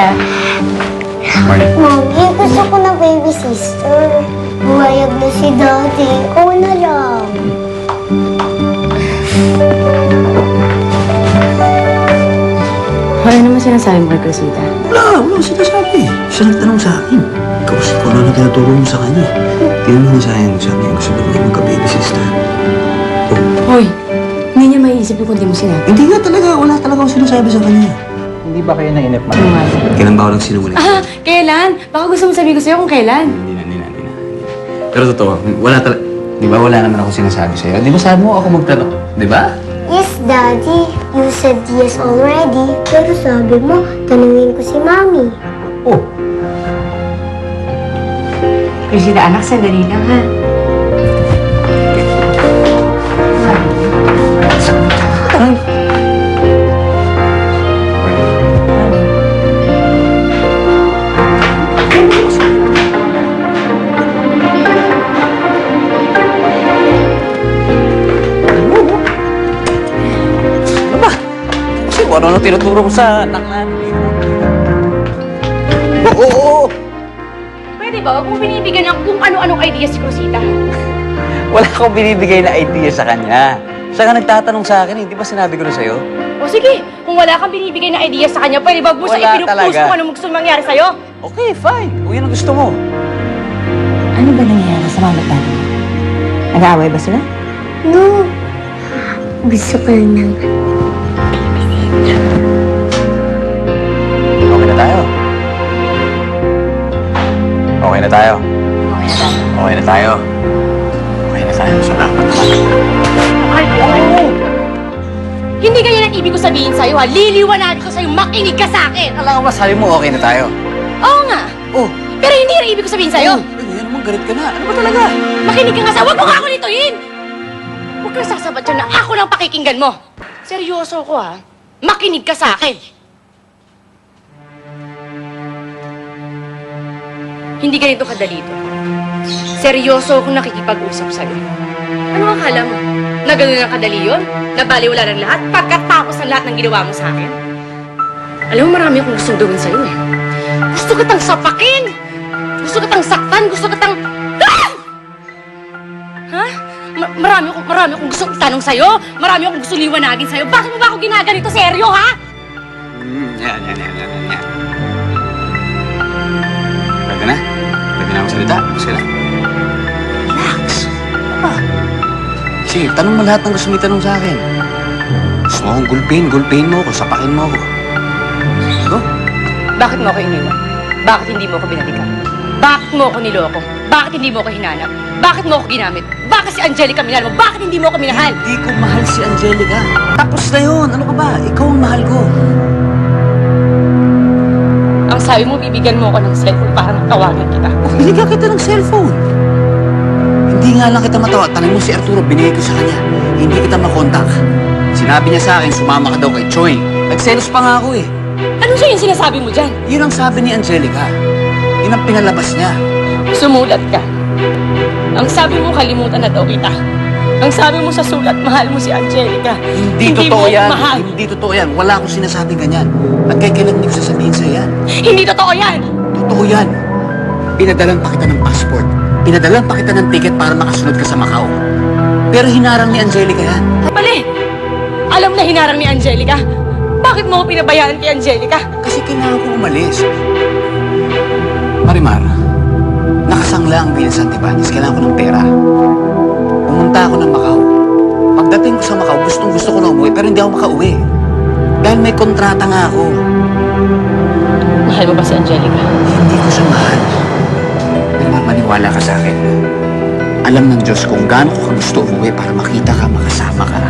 ah. Morning. Mami, gusto ko na baby sister. Bumayag na si Daddy. Ako na lang. Ano naman sinasabi mo kay Cressida? Wala sinasabi. Siya nagtanong sa akin. Ikaw kasi kung ano tinuturo mo sa kanya. Tinanong sa akin, sabi niya, gusto ko na magka-baby sister. Hoy, hindi niya maiisip yung kundi mo sinabi. Hindi nga talaga, wala talaga akong sinasabi sa kanya. Hindi ba kayo nainip, ma? Ano nga? Kailan ba ako nagsinungaling? Ah, kailan? Baka gusto mo sabihin ko sa'yo kung kailan. Hindi na. Pero totoo, wala talaga. Di ba wala naman ako sinasabi sa'yo? Di ba sabi mo ako magtanong? Di ba? Yes, Daddy. You said yes already. Pero sabi mo, tanungin ko si Mami. Oh. Cressida, anak, sandali lang ha. Ay, Ano ba? Kasi kung ano tinuturo mo sa anak natin. Oo! Pwede ba? Huwag mo binibigyan ng kung ano-anong idea si Cressida. Wala akong binibigay na idea sa kanya. Siya nga nagtatanong sa akin, hindi ba sinabi ko na sa'yo? O sige, kung wala kang binibigay na idea sa kanya, pwede ba mo siya Wala ipinupush talaga. kung anong gusto mangyari sa'yo? Okay, fine. Kung yun ang gusto mo. ano ba nangyayari sa mama at daddy mo? Nag-aaway ba sila? No. Gusto ko lang ng Okay na tayo. Okay na tayo. Okay na tayo. Okay na tayo. Okay na tayo. Salamat naman. Ay, oo! Hindi ganyan ang ibig ko sabihin sa'yo, ha? Liliwanagin ko sa'yo, makinig ka sa akin! Alam mo ba, sabi mo okay na tayo. Oo nga! Oh, Pero hindi yan ang ibig ko sabihin sa'yo! Yan naman, galit ka na. Ano ba talaga? Makinig ka nga sa... Huwag mo nga ako nituin! Huwag kang sasabat dyan na ako lang pakikinggan mo! Seryoso ko, ha? Makinig ka sa akin! Hindi ganito kadalito. Seryoso akong nakikipag-usap sa'yo. Ano akala mo? Na ganun ang kadali yun? Na baliwala ng lahat pagkatapos ng lahat ng ginawa mo sa akin? Alam mo, marami akong gustong gawin sa'yo eh. Gusto kitang sapakin! Gusto kitang saktan! Gusto kitang... Ah! Ha? Marami akong gustong itanong sa'yo. Marami akong gustong liwanagin sa'yo. Bakit mo ba ako ginaganito? Seryo, ha? Yan. Pwede na? Pwede na akong salita? Gusto na? Relax. Apa? Sige, tanong mo lahat ng gusto mo itanong sa akin. Gusto mo akong gulpin mo ako, sapakin mo ako. Go. Bakit mo ako iniwan? Bakit hindi mo ako binalikan? Bakit mo ako niloko? Bakit hindi mo ako hinanap? Bakit mo ako ginamit? Bakit si Angelica minahal mo? Bakit hindi mo ako minahal? Hindi ko mahal si Angelica. Tapos na yun. Ano ka ba? Ikaw ang mahal ko. Ang sabi mo, bibigyan mo ako ng cellphone para tawagan kita. Binigyan kita ng cellphone. Hindi nga lang kita matawag. Tanong mo si Arturo, binigay ko sa kanya. Hindi kita makontak. Sinabi niya sa akin, sumama ka daw kay Choi. Nagselos pa nga ako eh. Ano siya yung sinasabi mo dyan? Yun ang sabi ni Angelica. Yun ang pinalabas niya. Sumulat ka. Ang sabi mo, kalimutan na daw kita. Ang sabi mo sa sulat, mahal mo si Angelica. Hindi mo totoo yan. mahal. Hindi totoo yan. Wala akong sinasabing ganyan. At kaya kailan hindi ko sasabihin sa'yo yan. Hindi totoo yan! Totoo yan. Pinadalan pa kita ng passport. Pinadalan pa kita ng ticket para makasunod ka sa Macau. Pero hinarang ni Angelica yan. Mali! Alam na hinarang ni Angelica. Bakit mo ako pinabayaan kay Angelica? Kasi kailangan ko umalis. Marimar, nakasangla ang Villa Santibanez. Kailangan ko ng pera. Pumunta ako ng Macau. Pagdating ko sa Macau, gusto ko na umuwi, pero hindi ako makauwi. Dahil may kontrata nga ako. Mahal mo ba si Angelica? Hindi ko siya mahal. Marimar, maniwala ka sa akin. Alam ng Diyos kung gaano ko gusto umuwi para makita ka, makasama ka.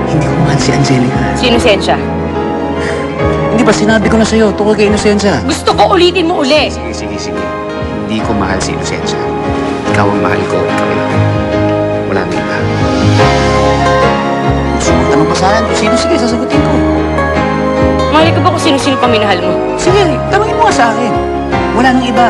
Hindi ko mahal si Angelica. Si Inosensya. Hindi ba sinabi ko na sa'yo, tungkol kay Inocencia? Gusto ko ulitin mo uli. Sige. Hindi ko mahal si Inocencia. Ikaw ang mahal ko, ikaw lang. Wala na iba. Gusto mo tanong pa sa akin kung sino? Sige, sasagutin ko. Mahal ka ba kung sino-sino pa minahal mo? Sige, tanongin mo nga sa akin. Wala nang iba.